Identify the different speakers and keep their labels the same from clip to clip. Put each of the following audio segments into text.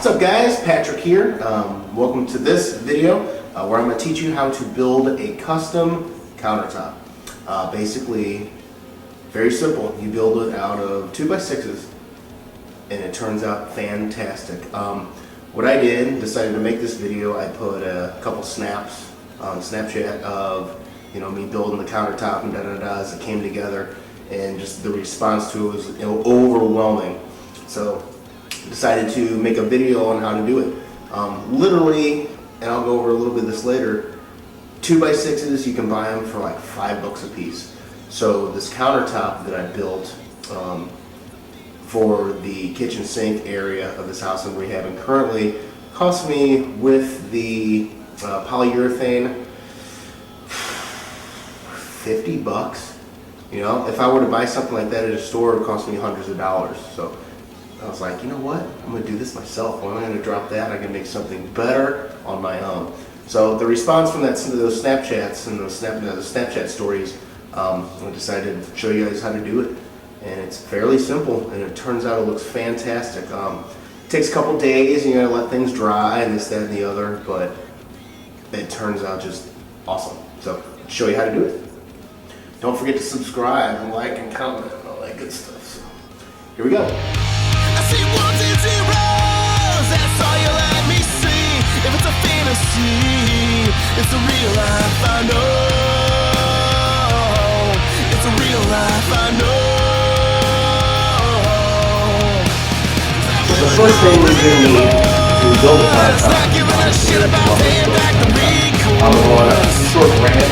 Speaker 1: What's up guys, Patrick here. Welcome to this video where I'm going to teach you how to build a custom countertop. Basically, very simple. You build it out of 2x6's and it turns out fantastic. What I decided to make this video, I put a couple snaps on Snapchat of me building the countertop and as it came together, and just the response to it was overwhelming. So decided to make a video on how to do it. Literally, and I'll go over a little bit of this later, 2x6's, you can buy them for like $5 a piece. So this countertop that I built for the kitchen sink area of this house I'm rehabbing currently cost me, with the polyurethane, $50. If I were to buy something like that at a store, it would cost me hundreds of dollars. So I was like, you know what? I'm going to do this myself. Why am I going to drop that? I can make something better on my own. So the response from those Snapchats and those Snapchat stories, I decided to show you guys how to do it. And it's fairly simple, and it turns out it looks fantastic. It takes a couple days, you gotta let things dry and this, that, and the other, but it turns out just awesome. So I'll show you how to do it. Don't forget to subscribe and like and comment and all that good stuff. So here we go.
Speaker 2: I see ones and zeros, that's all you let me see. If it's a fantasy, it's a real life, I know. It's a real life, I know.
Speaker 1: So the first thing we're going to need to build a countertop, I'm going on a short rant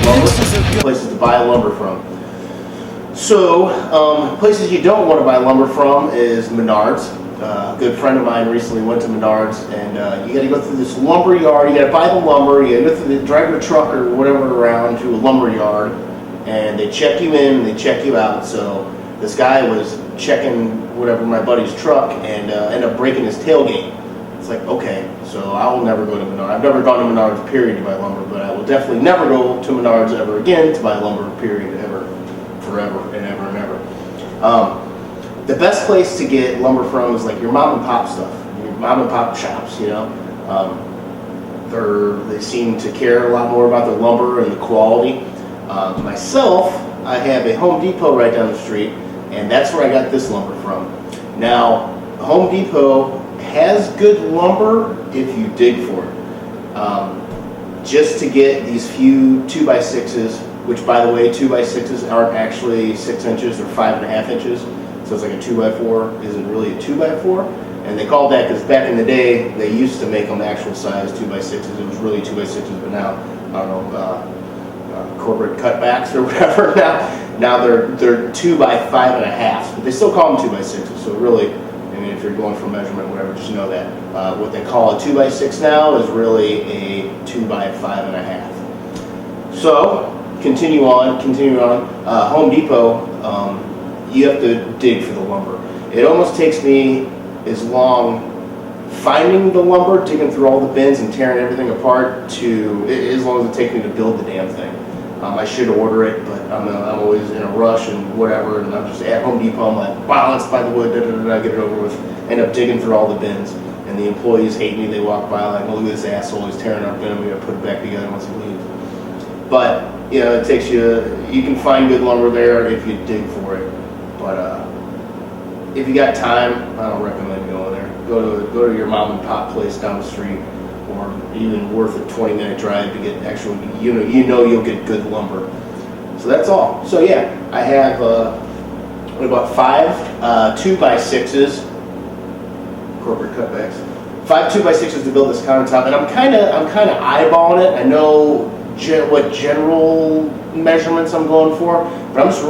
Speaker 1: about places to buy lumber from. So, places you don't want to buy lumber from is Menards. A good friend of mine recently went to Menards, and you got to go through this lumber yard. You got to buy the lumber. You got to go through drive your truck or whatever around to a lumber yard, and they check you in and they check you out. So this guy was checking whatever my buddy's truck and ended up breaking his tailgate. It's like, okay, so I will never go to Menards. I've never gone to Menards, period, to buy lumber, but I will definitely never go to Menards ever again to buy lumber, period, ever, forever, and ever and ever. The best place to get lumber from is like your mom and pop stuff, your mom and pop shops, they seem to care a lot more about their lumber and the quality. Myself, I have a Home Depot right down the street, and that's where I got this lumber from. Now, Home Depot has good lumber if you dig for it. Just to get these few 2x6's, which by the way, 2x6's aren't actually 6 inches or 5.5 inches, so it's like a 2x4 isn't really a 2x4, and they called that because back in the day they used to make them actual size 2x6's. It was really 2x6's, but now I don't know, corporate cutbacks or whatever. Now they're 2x5.5, but they still call them 2x6's. So really, if you're going for measurement, whatever, just know that what they call a 2x6 now is really a 2x5.5. So continue on. Home Depot, you have to dig for the lumber. It almost takes me as long finding the lumber, digging through all the bins and tearing everything apart, as long as it takes me to build the damn thing. I should order it, but I'm always in a rush and whatever, and I'm just at Home Depot. I'm like, wow, let's buy the wood, get it over with. End up digging through all the bins, and the employees hate me. They walk by like, oh, look at this asshole, he's tearing our bin, we gotta put it back together once he leaves. But it takes you can find good lumber there if you dig for it. But if you got time, I don't recommend going there. Go to your mom and pop place down the street, or even worth a 20-minute drive to get actual, you'll get good lumber. So that's all. So yeah, I have about 5 2x6's, corporate cutbacks, 5 2x6's to build this countertop, and I'm kind of eyeballing it. I know what general measurements I'm going for, but I'm just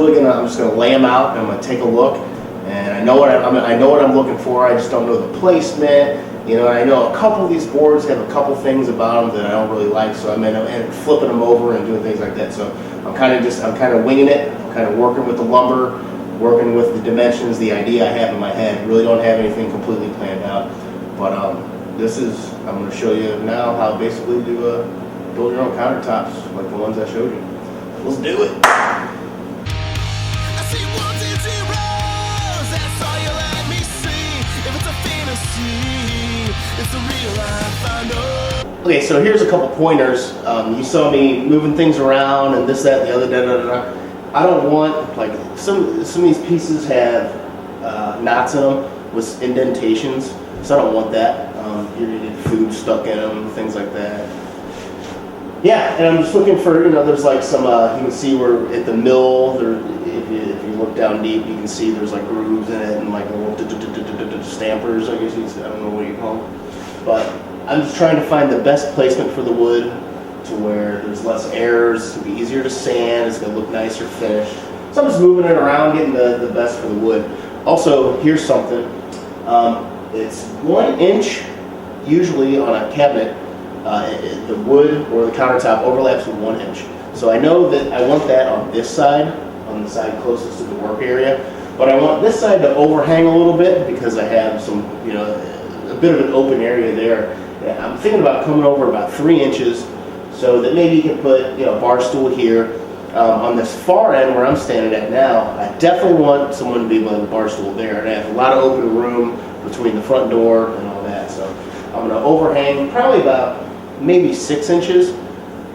Speaker 1: gonna lay them out and I'm gonna take a look, and I know what I'm looking for. I just don't know the placement. I know a couple of these boards have a couple things about them that I don't really like, so I'm flipping them over and doing things like that. So I'm kind of winging it. I'm kind of working with the lumber, working with the dimensions, the idea I have in my head. Really don't have anything completely planned out, but I'm going to show you now how basically to build your own countertops like the ones I showed you. Let's do it.
Speaker 2: I see ones and zeros, that's all you let me see. If it's a fantasy,
Speaker 1: Okay, so here's a couple pointers. You saw me moving things around and this, that, and the other, da, da, da, da. I don't want, like, some of these pieces have knots in them with indentations, so I don't want that. You're gonna get food stuck in them, things like that. Yeah, and I'm just looking for, there's like some, you can see where at the mill, there, if you look down deep, you can see there's like grooves in it and like little stampers, I guess I don't know what you call them. But I'm just trying to find the best placement for the wood to where there's less errors, it'll be easier to sand, it's gonna look nicer finished. So I'm just moving it around, getting the best for the wood. Also, here's something. It's 1 inch, usually on a cabinet, the wood or the countertop overlaps with 1 inch. So I know that I want that on this side, on the side closest to the work area, but I want this side to overhang a little bit because I have some, a bit of an open area there. I'm thinking about coming over about 3 inches so that maybe you can put, a bar stool here. On this far end where I'm standing at now, I definitely want someone to be able to have a bar stool there, and I have a lot of open room between the front door and all that. So I'm going to overhang probably about maybe 6 inches,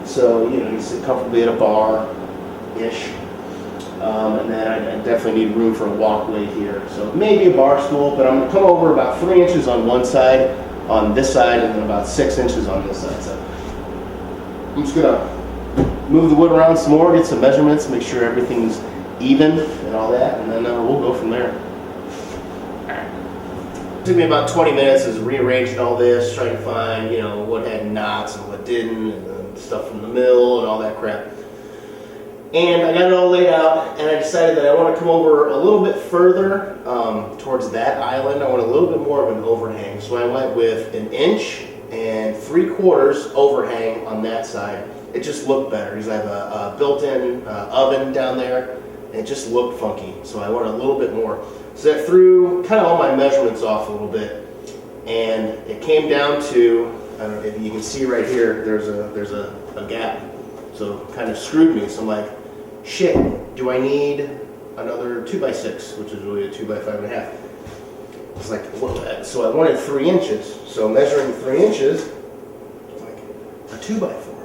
Speaker 1: so you sit comfortably at a bar-ish. And then I definitely need room for a walkway here, so maybe a bar stool. But I'm going to come over about 3 inches on one side, on this side, and then about 6 inches on this side. So I'm just going to move the wood around some more, get some measurements, make sure everything's even and all that, and then we'll go from there. It took me about 20 minutes as rearranging all this, trying to find, what had knots and what didn't, and stuff from the mill and all that crap. And I got it all laid out, and I decided that I want to come over a little bit further towards that island. I want a little bit more of an overhang, so I went with 1 3/4 inch overhang on that side. It just looked better because I have a built-in oven down there, and it just looked funky, so I wanted a little bit more. So that threw kind of all my measurements off a little bit, and it came down to, I don't know if you can see right here, there's a gap, so kind of screwed me. So I'm like, shit, do I need another 2x6, which is really a 2x5.5? It's like, so I wanted 3 inches, so measuring 3 inches, it's like a 2x4.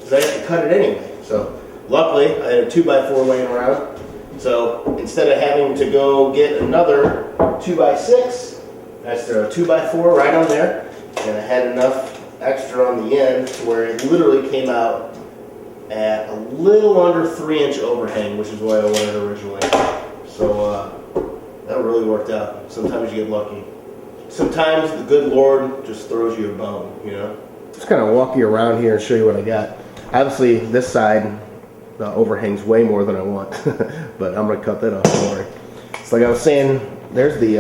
Speaker 1: I have to cut it anyway. So luckily I had a 2x4 laying around. So instead of having to go get another 2x6, I just threw a 2x4 right on there, and I had enough extra on the end to where it literally came out at a little under 3 inch overhang, which is what I wanted originally. So that really worked out. Sometimes you get lucky. Sometimes the good Lord just throws you a bone, Just kind of walk you around here and show you what I got. Obviously, this side overhangs way more than I want, but I'm going to cut that off. Don't worry. So like I was saying, there's the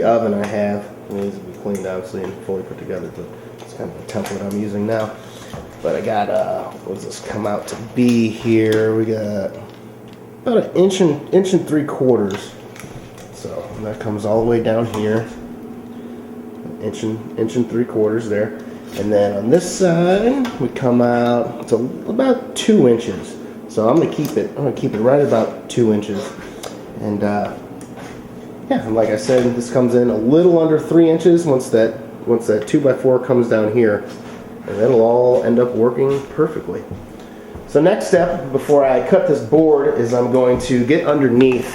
Speaker 1: oven I have. It needs to be cleaned, obviously, and fully put together, but it's kind of the template I'm using now. But I got, what does this come out to be here? We got about 1 inch and 3/4. So that comes all the way down here. 1 inch and 3/4 there. And then on this side, we come out to about 2 inches. So I'm gonna keep it right about 2 inches. And yeah, like I said, this comes in a little under 3 inches once that 2x4 comes down here, and it'll all end up working perfectly. So next step before I cut this board is I'm going to get underneath,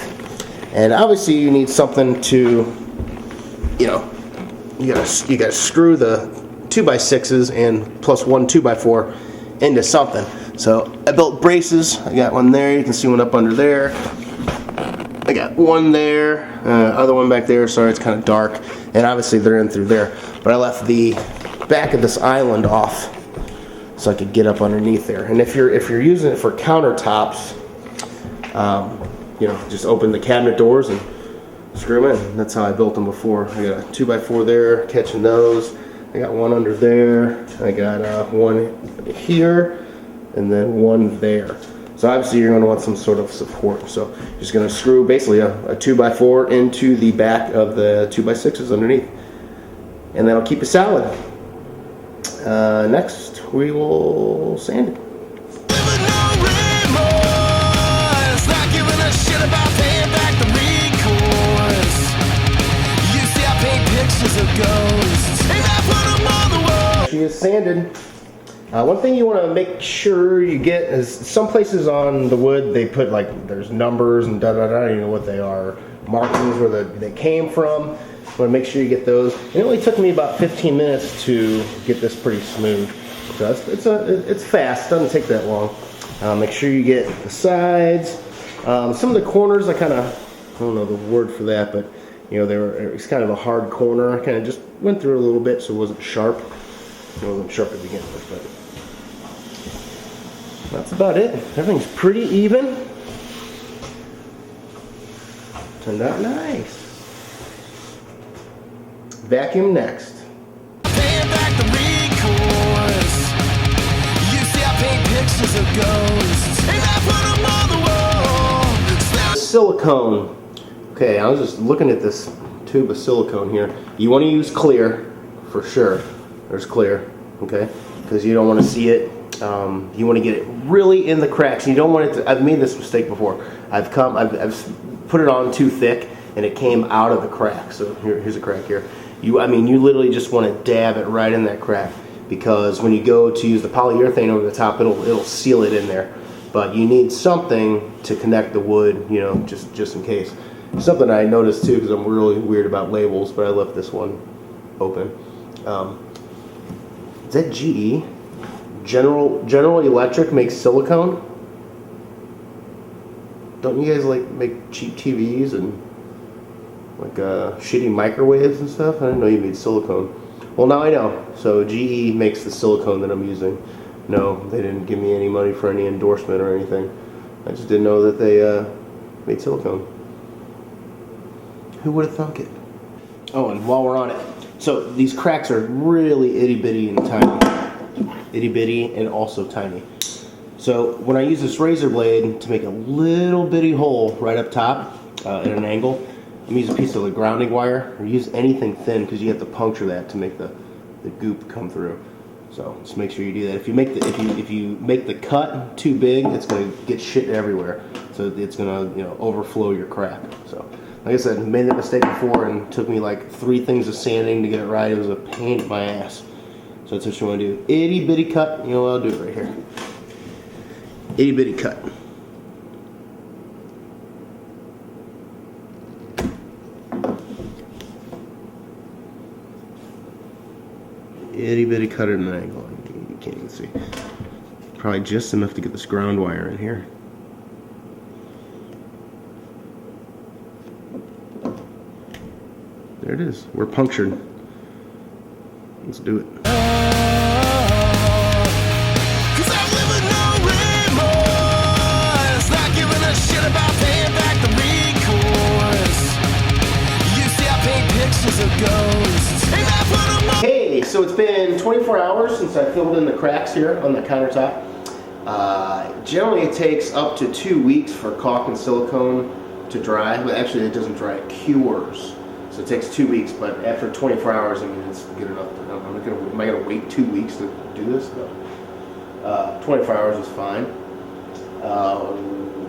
Speaker 1: and obviously you need something to, you gotta screw the 2x6's and plus 1 2x4 into something. So I built braces. I got one there. You can see one up under there. I got one there, other one back there. Sorry, it's kind of dark, and obviously they're in through there. But I left the back of this island off so I could get up underneath there. And if you're using it for countertops, just open the cabinet doors and screw them in. That's how I built them before. I got a 2x4 there, catching those. I got one under there. I got one here, and then one there. So obviously you're going to want some sort of support. So you're just going to screw basically a 2x4 into the back of the 2x6's underneath, and that'll keep it solid. Next we will sand it. She is sanded. One thing you want to make sure you get is some places on the wood they put like there's numbers and da da da. You know what they are, markings where they came from. You want to make sure you get those. It only took me about 15 minutes to get this pretty smooth. So it's fast. Doesn't take that long. Make sure you get the sides. Some of the corners I don't know the word for that, but you know it's kind of a hard corner. I kind of just went through it a little bit so it wasn't sharp. It wasn't sharp to begin with, but that's about it. Everything's pretty even. Turned out nice. Vacuum next.
Speaker 2: Paying back the recourse. You see, I paint pictures of ghosts, and I put them on the wall.
Speaker 1: Silicone. Okay, I was just looking at this tube of silicone here. You want to use clear, for sure. There's clear, okay? Because you don't want to see it. You want to get it really in the cracks. You don't want it to. I've made this mistake before. I've put it on too thick, and it came out of the crack. So here's a crack here. You literally just want to dab it right in that crack, because when you go to use the polyurethane over the top, it'll seal it in there. But you need something to connect the wood, you know, just in case. Something I noticed too, because I'm really weird about labels, but I left this one open. Is that GE? General Electric makes silicone. Don't you guys like make cheap TVs and like shitty microwaves and stuff? I didn't know you made silicone. Well, now I know. So GE makes the silicone that I'm using. No, they didn't give me any money for any endorsement or anything. I just didn't know that they made silicone. Who would have thunk it? Oh, and while we're on it, so these cracks are really itty bitty and tiny. Itty bitty and also tiny. So when I use this razor blade to make a little bitty hole right up top at an angle, I'm using a piece of the grounding wire, or use anything thin because you have to puncture that to make the goop come through. So just make sure you do that. If you make the cut too big, it's going to get shit everywhere. So it's going to overflow your crack. So like I said, I made that mistake before and it took me like 3 things of sanding to get it right. It was a pain in my ass. So that's what you want to do. Itty bitty cut. You know what, I'll do it right here. Itty bitty cut. Itty bitty cut at an angle. You can't even see. Probably just enough to get this ground wire in here. There it is. We're punctured. Let's do it. Hey, so it's been 24 hours since I filled in the cracks here on the countertop. Generally it takes up to 2 weeks for caulk and silicone to dry, but actually it doesn't dry, it cures. So it takes 2 weeks, but after 24 hours, I mean, it's good enough. Am I going to wait 2 weeks to do this? No. 24 hours is fine.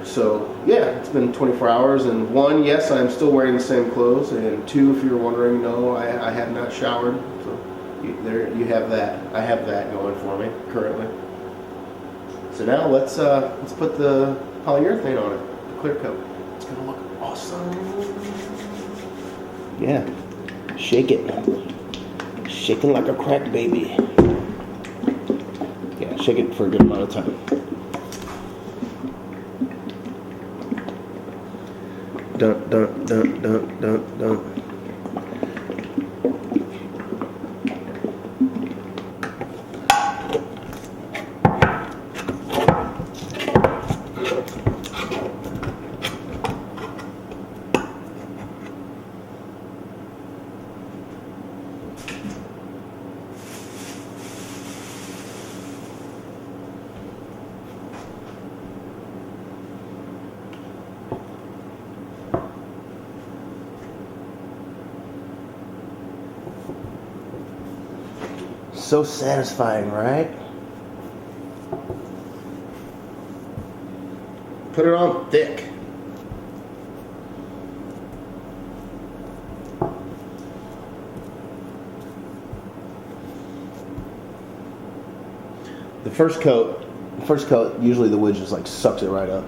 Speaker 1: So yeah, it's been 24 hours, and 1, yes, I'm still wearing the same clothes, and 2, if you're wondering, no, I have not showered. So there you have that. I have that going for me currently. So now let's put the polyurethane on it, the clear coat. It's gonna look awesome. Yeah, shake it, shaking like a crack baby. Yeah, shake it for a good amount of time. Dun dun dun dun dun dun. So satisfying, right? Put it on thick. The first coat, usually the wood just like sucks it right up.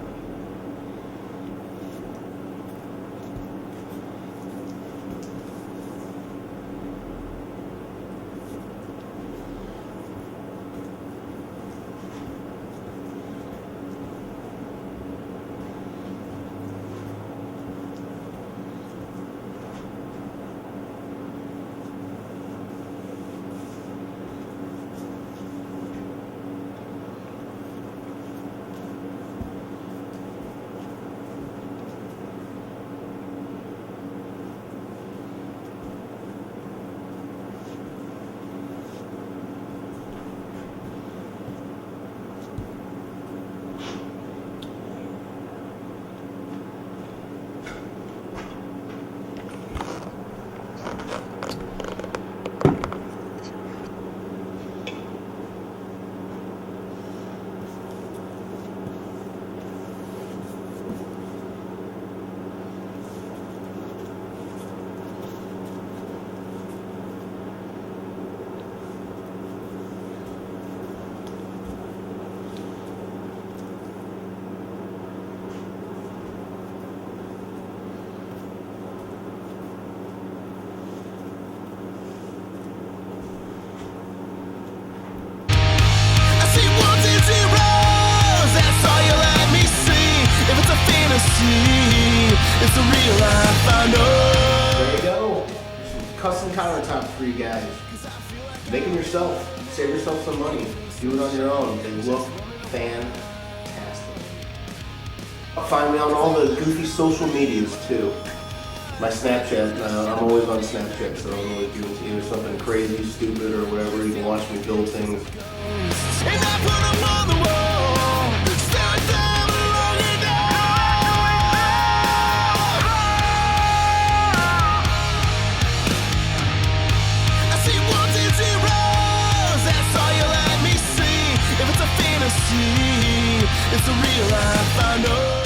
Speaker 2: I see ones and zeros, that's all you let me see. If it's a fantasy, it's a real life, I know.
Speaker 1: There you go. Some custom countertops for you guys. Make them yourself. Save yourself some money. Do it on your own. They look fantastic. Find me on all the goofy social medias too. My Snapchat, I'm always on Snapchat, so I'm always doing either something crazy, stupid, or whatever. You can watch me build things.
Speaker 2: And I put them on the wall, stare at them long enough. I see ones and zeros, that's all you let me see. If it's a fantasy, it's a real life, I know.